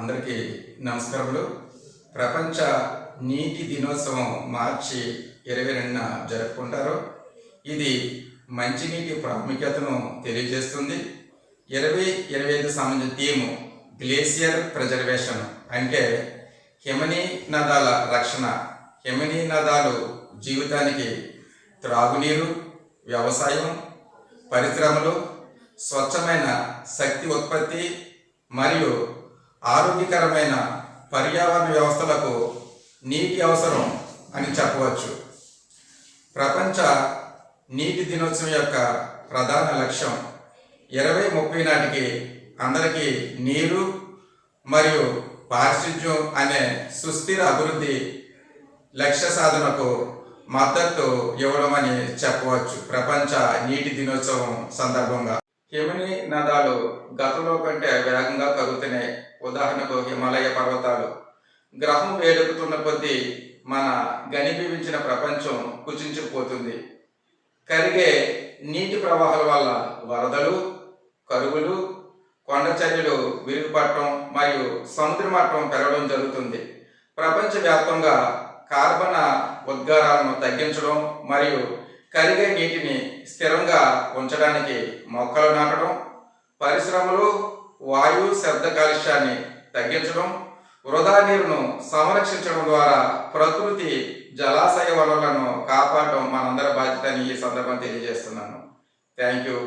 అందరికీ నమస్కారములు. ప్రపంచ నీటి దినోత్సవం మార్చి 22న జరుపుకుంటారు. ఇది మంచినీటి ప్రాముఖ్యతను తెలియజేస్తుంది. 2025 సంబంధించిన థీము గ్లేసియర్ ప్రిజర్వేషన్, అంటే హిమనీ నదాల రక్షణ. హిమనీ నదాలు జీవితానికి త్రాగునీరు, వ్యవసాయం, పరిశ్రమలు, స్వచ్ఛమైన శక్తి ఉత్పత్తి మరియు ఆరోగ్యకరమైన పర్యావరణ వ్యవస్థలకు నీటి అవసరం అని చెప్పవచ్చు. ప్రపంచ నీటి దినోత్సవం యొక్క ప్రధాన లక్ష్యం 2030 నాటికి అందరికీ నీరు మరియు పారిశుధ్యం అనే సుస్థిర అభివృద్ధి లక్ష్య సాధనకు మద్దతు ఇవ్వడం అని చెప్పవచ్చు. ప్రపంచ నీటి దినోత్సవం సందర్భంగా హిమనీ నదాలు గతంలో కంటే వేగంగా కరుగుతున్నాయి. ఉదాహరణకు హిమాలయ పర్వతాలు. గ్రహం వేడెక్కుతున్న కొద్దీ మన ఘనీభవించిన ప్రపంచం కుచించుకుపోతుంది. కరిగే నీటి ప్రవాహాల వల్ల వరదలు, కరువులు, కొండచర్యలు విరిగిపడటం మరియు సముద్ర మట్టం పెరగడం జరుగుతుంది. ప్రపంచవ్యాప్తంగా కార్బన ఉద్గారాలను తగ్గించడం మరియు కరిగే నీటిని స్థిరంగా ఉంచడానికి మొక్కలు నాటడం, పరిశ్రమలు వాయు శబ్ద కాలుష్యాన్ని తగ్గించడం, వృధా నీరును సంరక్షించడం ద్వారా ప్రకృతి జలాశయ వనరులను కాపాడడం మనందరి బాధ్యత అని ఈ సందర్భంగా తెలియజేస్తున్నాను. Thank you.